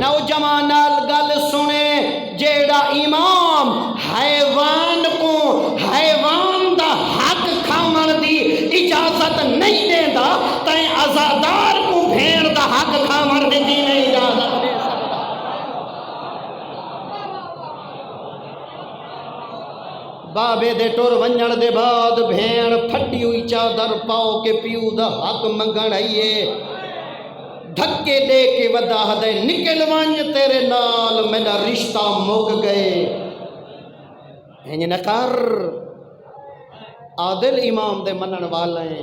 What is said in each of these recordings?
نوجوان نال گل سنے جیڑا امام حیوان کو حیوان دا حق کھاون دی اجازت نہیں دیندا تے عزادار کو بھیڑ دا حق کھاون دی نہیں اجازت دے سکدا۔ بابے دے ٹر ونجن دے بعد بھیڑ پھٹی ہوئی چادر پاؤ کے پیو دا حق منگن آئیے، دھکے دے کے ودا دے نکل ونج تیرے نال میرا رشتہ مک گئے۔ ہنج نکر عادل امام دے منن والے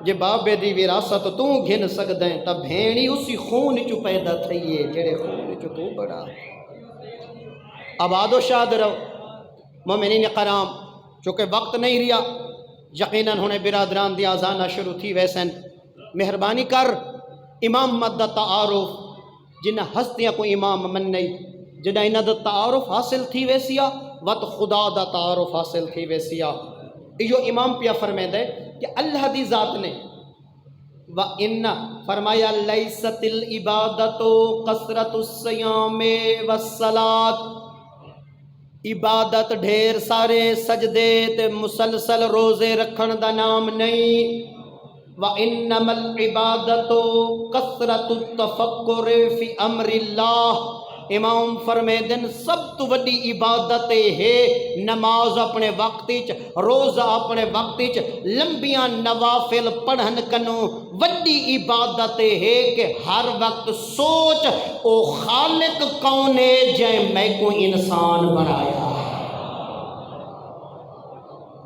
جے بابے دی وراثت تو گھن سکدیں تا بھینی اسی خون چو پیدا تھئیے جڑے خون چو تو بڑا۔ آباد و شاد رہو مومنین کرام، چونکہ وقت نہیں رہا، یقیناً ہونے برادران دی آزانہ شروع تھی ویسن، مہربانی کر امام مدہ تعارف جنہ ہستیاں کو امام من نہیں جنہ انہ دا تعارف حاصل تھی ویسیا وقت خدا دا تعارف حاصل تھی ویسیا۔ یہ امام پیا فرمائے دے کہ اللہ دی ذات نے وَإِنَّ فرمایا لَيْسَتِ الْعِبَادَةُ قَسْرَةُ الصِّيَامِ وَالصَّلَاةِ، عبادت ڈھیر سارے سجدے تے مسلسل روزے رکھن دا نام نہیں۔ وَإِنَّمَا الْعِبَادَةُ كَثْرَةُ التَّفَكُّرِ فِي أَمْرِ اللَّهِ، امام فرمے دن سب تو بڑی عبادت ہے نماز اپنے وقتیچ، روزہ اپنے وقتیچ، لمبیاں نوافل پڑھن کنو بڑی عبادت ہے کہ ہر وقت سوچ او خالق کون ہے جائے میں کو انسان بنایا،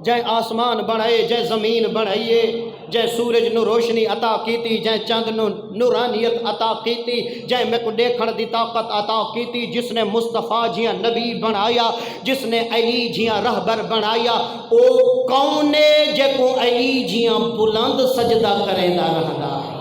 جائے آسمان بنائے، جائے زمین بنائیے، جائے سورج نو روشنی عطا کیتی، جائے چند نو نورانیت عطا کیتی، جائے میں کو دیکھن دی طاقت عطا کیتی، جس نے مصطفیٰ جیاں نبی بنایا، جس نے علی جیاں رہبر بنایا، او کونے جے کو علی جیاں بلند سجدہ کریں دا رہنا ہے۔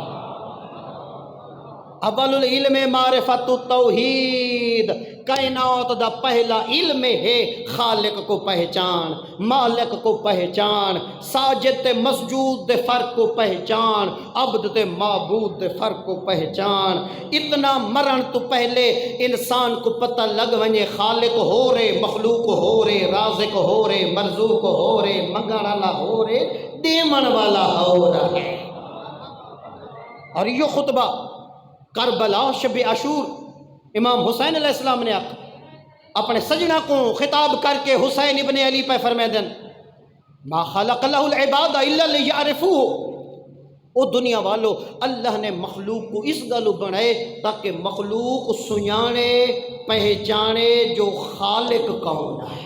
اول العلم معرفت التوحید، کائنات دا پہلا علم ہے خالق کو پہچان، مالک کو پہچان، ساجد تے مسجود دے فرق کو پہچان، عبد تے معبود دے فرق کو پہچان۔ اتنا مرن تو پہلے انسان کو پتہ لگ ونجے خالق ہو رے، مخلوق ہو رے، رازق ہو رے، مرزوق ہو رے، منگن والا ہو رے، دیمن والا ہو رہا ہے۔ اور یہ خطبہ کربلا شب عاشور امام حسین علیہ السلام نے اپنے سجنہ کو خطاب کر کے حسین ابن علی پہ فرمائے دن ما خلق اللہ العباد الا لیعرفوہ، او دنیا والو اللہ نے مخلوق کو اس گلو بنائے تاکہ مخلوق سنانے پہچانے جو خالق کون ہے۔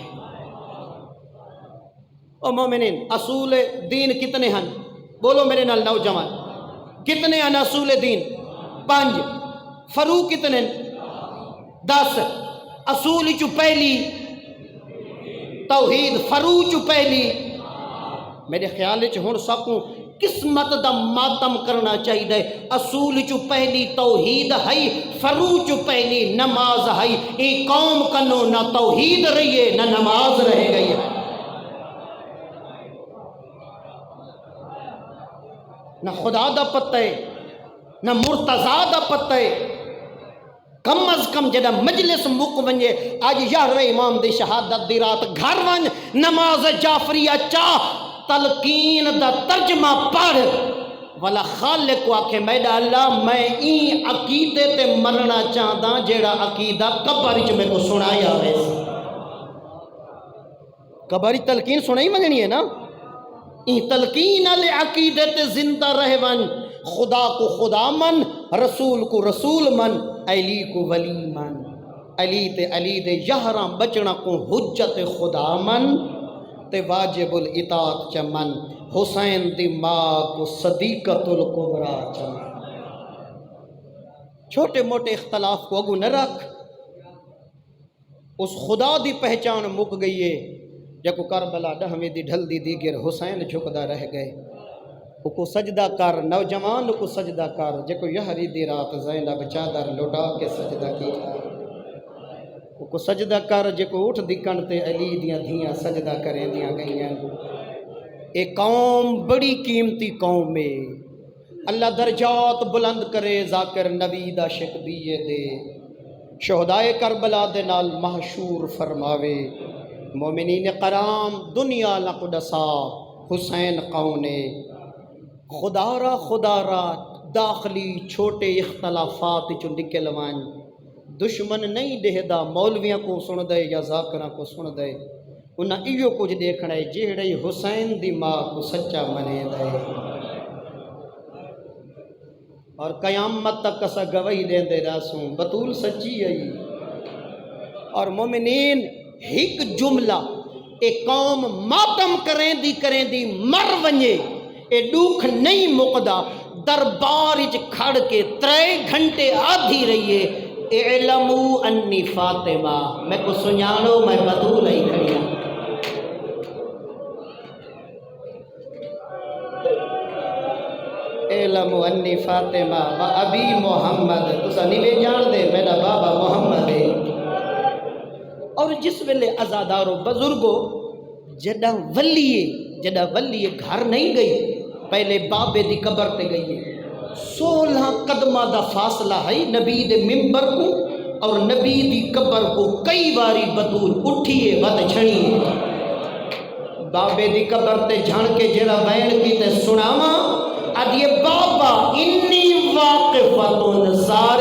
او مومنین اصول دین کتنے ہیں؟ بولو میرے نال نوجوان، کتنے ہیں اصول دین؟ 5۔ فروع کتنے؟ 10۔ اصول چو پہلی توحید، فروع چو پہلی، میرے خیال ہن سکوں قسمت دا ماتم کرنا چاہیے۔ اصول چو پہلی توحید ہے، فروع چو پہلی نماز ہے۔ ای قوم کنو نہ توحید رہیے نہ نماز رہ گئی ہے، نہ خدا دا پتہ ہے نہ مرتضیٰ دا پتہ ہے۔ کم از کم جدہ مجلس مک ونجے آج 11 امام دی شہادت دی رات گھر ونج نماز جعفریہ چاہ تلقین دا ترجمہ پڑھ والا خالق کو آکھے میڈا اللہ میں این عقیدے تے مرنا چاہتا جیڑا عقیدہ قبر میں کو سنایا ہے۔ قبر تلقین سنائی منگنی ہے نا، این تلقین علی عقیدے تے زندہ رہ ون، خدا کو خدا من، رسول کو رسول من، علی کو ولی من، علی تے علی دے 11 بچنا کو حجت خدا من تے واجب الاطاعت چمن، حسین دی ماں کو صدیقت القبرا چمن۔ چھوٹے موٹے اختلاف کو اگو نہ رکھ، اس خدا دی پہچان مک گئی ہے جب کربلا 10ویں دی ڈھل دی دیگر حسین جھکدا رہ گئے۔ کو سجدہ کر نوجوان کو سجدہ کر، جے کو یہری دی رات زینب چادر لوٹا کے سجدہ کیا، کو سجدہ کر جے کو اٹھ دکن تے علی دیاں دھیاں سجدہ کریں دیاں گئیاں۔ اے قوم بڑی قیمتی قوم ہے، اللہ درجات بلند کرے، ذاکر نبی دا شک دیئے دے، شہدائے کربلا دے نال محشور فرماوے مومنین کرام دنیا لق دسا حسین قونے خدا را داخلی چھوٹے اختلافات چو نکل وان دشمن نہیں دہدا مولویاں کو سن دے یا ذاکرہ کو سن دے انہاں ایو کچھ دیکھنا ہے جہڑے حسین دی ماں کو سچا منے دے اور قیامت تک اسا گواہی دیں دے راسوں بطول سچی ہے اور مومنین ایک جملہ اے قوم ماتم کریں دی مر ونجے اے دکھ نہیں مقدا دربار وچ کھڑ کے 3 گھنٹے آدھی رہیے اعلمو انی فاطمہ میں کو سنیانو میں بطول ہی کھڑیا اعلمو انی فاطمہ و ابی محمد تسا نیوے جان دے میرا بابا محمد ہے اور جس ویلے عزادارو بزرگو جڑا ولی گھر نہیں گئی پہلے بابے دی قبر تے گئی 16 قدمہ دا فاصلہ ہے نبی دے ممبر کو اور نبی دی قبر کو کئی باری بطول اٹھیے ود چھڑیے بابے دی قبر تے جھڑ کے جڑا بیان کی تے سناواں ادیے بابا انی واقفتن سار